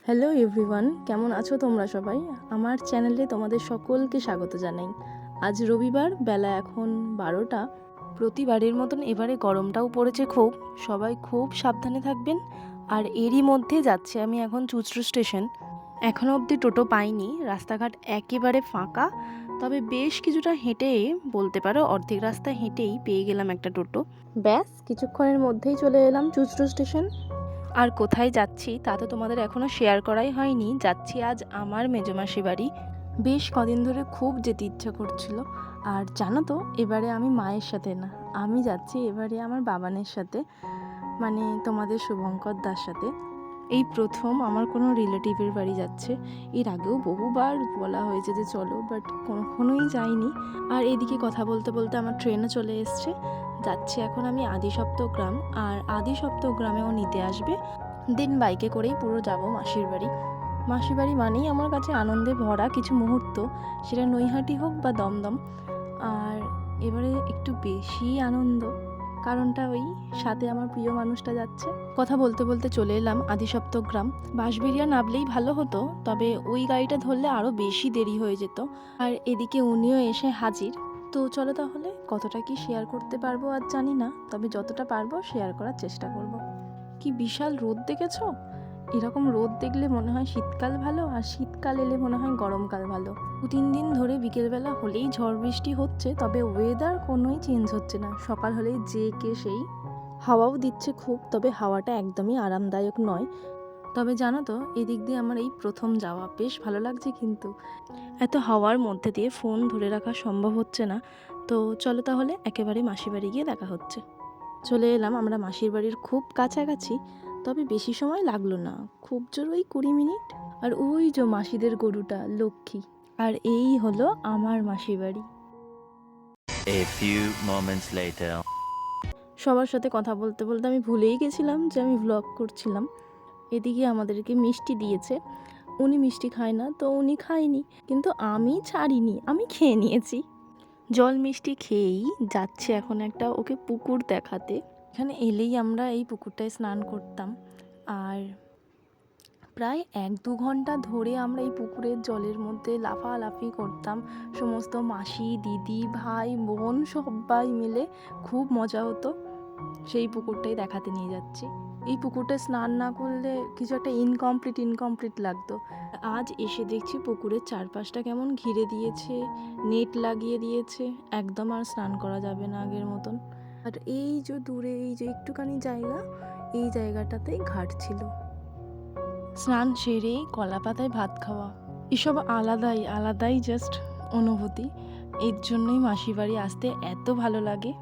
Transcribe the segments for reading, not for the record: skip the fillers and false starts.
Hello everyone, কেমন আছো তোমরা সবাই? আমার চ্যানেলে তোমাদের সকলকে স্বাগত জানাই। আজ রবিবার, বেলা এখন 12টা। প্রতিবারের মতন এবারে গরমটাও পড়েছে খুব, সবাই খুব সাবধানে থাকবেন। আর এরই মধ্যে যাচ্ছি আমি এখন চুঁচড়ো স্টেশন। এখনও অবধি টোটো পাইনি, রাস্তাঘাট একেবারে ফাঁকা। তবে বেশ কিছুটা হেঁটে, বলতে পারো অর্ধেক রাস্তা হেঁটেই পেয়ে গেলাম একটা টোটো। ব্যাস কিছুক্ষণের মধ্যেই চলে এলাম চুঁচড়ো স্টেশন। আর কোথায় যাচ্ছি তা তো তোমাদের এখনও শেয়ার করাই হয়নি। যাচ্ছি আজ আমার মেজমাসি বাড়ি। বেশ কদিন ধরে খুব যেতে ইচ্ছা করছিল। আর জানো তো, এবারে আমি মায়ের সাথে না, আমি যাচ্ছি এবারে আমার বাবানের সাথে, মানে তোমাদের শুভঙ্কর দার সাথে। এই প্রথম আমার কোনো রিলেটিভের বাড়ি যাচ্ছে। এর আগেও বহুবার বলা হয়েছে যে চলো, বাট কখনোই যাইনি। আর এদিকে কথা বলতে বলতে আমার ট্রেনও চলে এসছে। যাচ্ছি এখন আমি আদিসপ্তগ্রাম, আর আদিসপ্তগ্রামেও নিতে আসবে। দিন বাইকে করেই পুরো যাব মাসির বাড়ি। মাসির বাড়ি মানেই আমার কাছে আনন্দে ভরা কিছু মুহূর্ত, সেটা নৈহাটি হোক বা দমদম। আর এবারে একটু বেশি আনন্দ, কারণটা ওই সাথে আমার প্রিয় মানুষটা যাচ্ছে। কথা বলতে বলতে চলে এলাম আদিসপ্তগ্রাম। বাঁশবেড়িয়া নামলেই ভালো হতো, তবে ওই গাড়িটা ধরলে আরও বেশি দেরি হয়ে যেত। আর এদিকে উনিও এসে হাজির। তো চলো তাহলে, কতটা কি শেয়ার করতে পারবো আজ জানি না, তবে যতটা পারবো শেয়ার করার চেষ্টা করব। কি বিশাল রোদ দেখেছো? এরকম রোদ দেখলে মনে হয় শীতকাল ভালো, আর শীতকাল এলে মনে হয় গরমকাল ভালো। 2-3 দিন ধরে বিকেলবেলা হলেই ঝড় বৃষ্টি হচ্ছে, তবে ওয়েদার কোনোই চেঞ্জ হচ্ছে না। সকাল হলেই যে কে সেই। হাওয়াও দিচ্ছে খুব, তবে হাওয়াটা একদমই আরামদায়ক নয়। তবে জানো তো, এদিক দিয়ে আমার এই প্রথম যাওয়া, বেশ ভালো লাগছে। কিন্তু এত হাওয়ার মধ্যে দিয়ে ফোন ধরে রাখা সম্ভব হচ্ছে না। তো চলো তাহলে একেবারে মাসির বাড়ি গিয়ে দেখা হচ্ছে। চলে এলাম আমরা মাসির বাড়ির খুব কাছাকাছি, তবে বেশি সময় লাগলো না, খুব জোর ওই 20 মিনিট। আর ওই যে মাসিদের গরুটা লক্ষ্মী। আর এই হলো আমার মাসির বাড়ি। A few moments later. সবার সাথে কথা বলতে বলতে আমি ভুলেই গেছিলাম যে আমি ভ্লগ করছিলাম। এদিকে আমাদেরকে মিষ্টি দিয়েছে। উনি মিষ্টি খায় না, তো উনি খায়নি, কিন্তু আমি ছাড়িনি, আমি খেয়ে নিয়েছি। জল মিষ্টি খেয়েই যাচ্ছে এখন একটা ওকে পুকুর দেখাতে। এখানে এলেই আমরা এই পুকুরটায় স্নান করতাম। আর প্রায় 1-2 ঘন্টা ধরে আমরা এই পুকুরের জলের মধ্যে লাফালাফি করতাম, সমস্ত মাসি, দিদি, ভাই, বোন সবাই মিলে। খুব মজা হতো। সেই পুকুরটাই দেখাতে নিয়ে যাচ্ছি। এই পুকুরটায় স্নান না করলে কিছু একটা ইনকমপ্লিট লাগতো। আজ এসে দেখছি পুকুরের চারপাশটা কেমন ঘিরে দিয়েছে, নেট লাগিয়ে দিয়েছে, একদম আর স্নান করা যাবে না আগের মতন। আর এই যে দূরে এই যে একটুখানি জায়গা, এই জায়গাটাতেই ঘাট ছিল। স্নান সেরে কলা পাতায় ভাত খাওয়া, এসব আলাদাই জাস্ট অনুভূতি। এর জন্যই মাসির বাড়ি আসতে এত ভালো লাগে।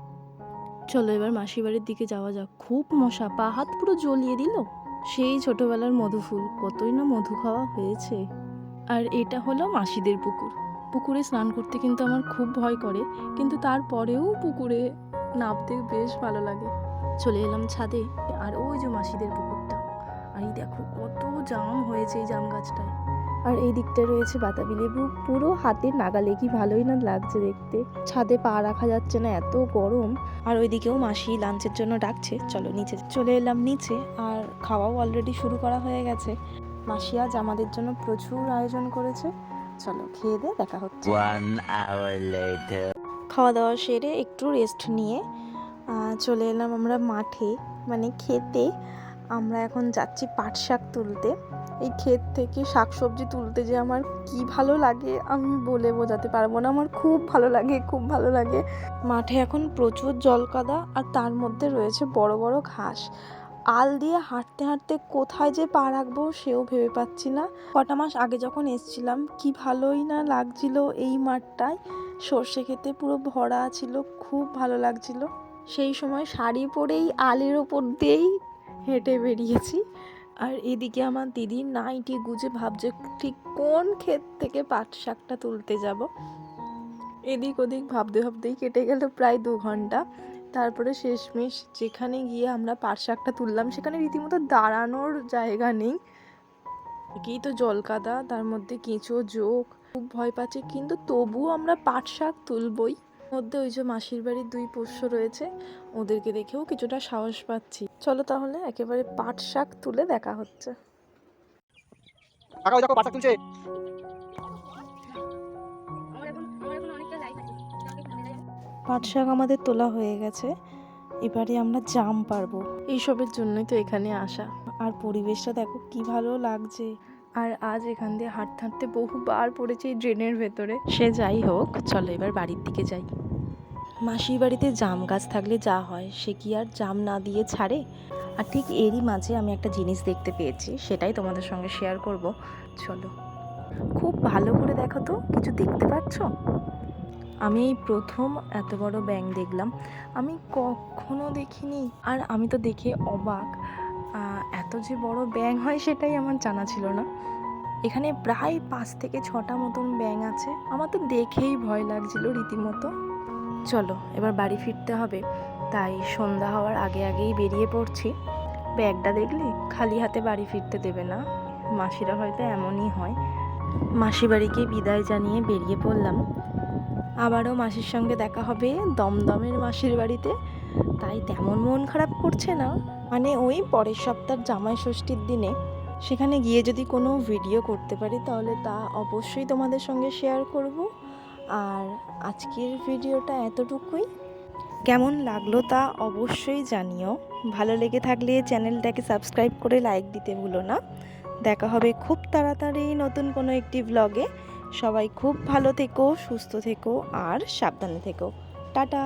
চলো এবার মাসির বাড়ির দিকে যাওয়া যাক। খুব মশা, পা হাত পুরো জ্বলিয়ে দিল। সেই ছোটবেলার মধুফুল, কতই না মধু খাওয়া হয়েছে। আর এটা হলো মাসিদের পুকুর। পুকুরে স্নান করতে কিন্তু আমার খুব ভয় করে, কিন্তু তারপরেও পুকুরে নামতে বেশ ভালো লাগে। চলে এলাম ছাদে, আর ওই যে মাসিদের পুকুরটা। আর এই দেখো কত জাম হয়েছে এই জাম গাছটায়। আর এই দিকটা রয়েছে বাতাবি লেবু, পুরো হাতের নাগালে, কি ভালোই না লাগছে দেখতে। ছাদে পা রাখা যাচ্ছে না, এত গরম। আর ওইদিকেও মাসি লাঞ্চের জন্য ডাকছে, চলো নিচে। চলে এলাম নিচে, আর খাওয়াও অলরেডি শুরু করা হয়ে গেছে। মাসি আজ আমাদের জন্য প্রচুর আয়োজন করেছে। চলো খেয়ে দিয়ে দেখা হচ্ছে। 1 hour later. খাওয়া দাওয়া সেরে একটু রেস্ট নিয়ে চলে এলাম আমরা মাঠে, মানে খেতে। আমরা এখন যাচ্ছি পাট শাক তুলতে। এই ক্ষেত থেকে শাকসবজি তুলতে যে আমার কি ভালো লাগে, আমি বলে বোঝাতে পারবো না। আমার খুব ভালো লাগে। মাঠে এখন প্রচুর জলকাদা, আর তার মধ্যে রয়েছে বড় বড় ঘাস। আল দিয়ে হাঁটতে হাঁটতে কোথায় যে পা রাখবো সেও ভেবে পাচ্ছি না। কটা মাস আগে যখন এসেছিলাম, কি ভালোই না লাগছিল এই মাঠটায়। সর্ষে খেতে পুরো ভরা ছিল, খুব ভালো লাগছিল। সেই সময় শাড়ি পরেই আলের ওপর দিয়েই হেঁটে বেরিয়েছি। আর এদিকে আমার দিদি নাইটি গুজে ভাবছে ঠিক কোন ক্ষেত থেকে পাট শাকটা তুলতে যাব। এদিক ওদিক ভাবতেই কেটে গেল প্রায় 2 ঘন্টা। তারপরে শেষমেশ যেখানে গিয়ে আমরা পাট শাকটা তুললাম, সেখানে রীতিমতো দাঁড়ানোর জায়গা নেই। একেই তো জলকাদা, তার মধ্যে কেঁচো জোক, খুব ভয় পাচ্ছে, কিন্তু তবুও আমরা পাট শাক তুলবই। মধ্যে ওই যে মাসির বাড়ির 2 পোষ্য রয়েছে, ওদেরকে দেখেও কিছুটা সাহস পাচ্ছি। চলো তাহলে একেবারে পাট শাক তুলে দেখা হচ্ছে। কাকা ওই দেখো পাট শাক তুলছে। পাট শাক আমাদের তোলা হয়ে গেছে, এবারে আমরা জাম পারবো। এইসবের জন্যই তো এখানে আসা। আর পরিবেশটা দেখো কি ভালো লাগছে। আর আজ এখান দিয়ে হাঁটতে হাঁটতে বহুবার পড়েছে এই ড্রেনের ভেতরে। সে যাই হোক, চলো এবার বাড়ির দিকে যাই। মাসির বাড়িতে জাম গাছ থাকলে যা হয়, সে কি আর জাম না দিয়ে ছাড়ে। আর ঠিক এরই মাঝে আমি একটা জিনিস দেখতে পেয়েছি, সেটাই তোমাদের সঙ্গে শেয়ার করব। চলো, খুব ভালো করে দেখো তো, কিছু দেখতে পাচ্ছ? আমি এই প্রথম এত বড় ব্যাঙ দেখলাম, আমি কখনো দেখিনি। আর আমি তো দেখে অবাক, এত যে বড় ব্যাঙ হয় সেটাই আমার জানা ছিল না। এখানে প্রায় 5 থেকে 6টা মতন ব্যাঙ আছে। আমার তো দেখেই ভয় লাগছিল রীতিমতো। চলো এবার বাড়ি ফিরতে হবে, তাই সন্ধ্যা হওয়ার আগে আগেই বেরিয়ে পড়ছি। ব্যাগটা দেখলে খালি হাতে বাড়ি ফিরতে দেবে না, মাসিরা হয়তো এমনই হয়। মাসি বাড়িকে বিদায় জানিয়ে বেরিয়ে পড়লাম। আবারও মাসির সঙ্গে দেখা হবে দমদমের মাসির বাড়িতে, তাই তেমন মন খারাপ করছে না। মানে ওই পরের সপ্তাহের জামাই ষষ্ঠীর দিনে সেখানে গিয়ে যদি কোনো ভিডিও করতে পারি তাহলে তা অবশ্যই তোমাদের সঙ্গে শেয়ার করব। আর আজকের ভিডিওটা এতটুকুই। কেমন লাগলো তা অবশ্যই জানিও। ভালো লেগে থাকলে চ্যানেলটাকে সাবস্ক্রাইব করে লাইক দিতে ভুলো না। দেখা হবে খুব তাড়াতাড়ি নতুন কোনো একটি ব্লগে। সবাই খুব ভালো থেকো, সুস্থ থেকো আর সাবধানে থেকো। টাটা।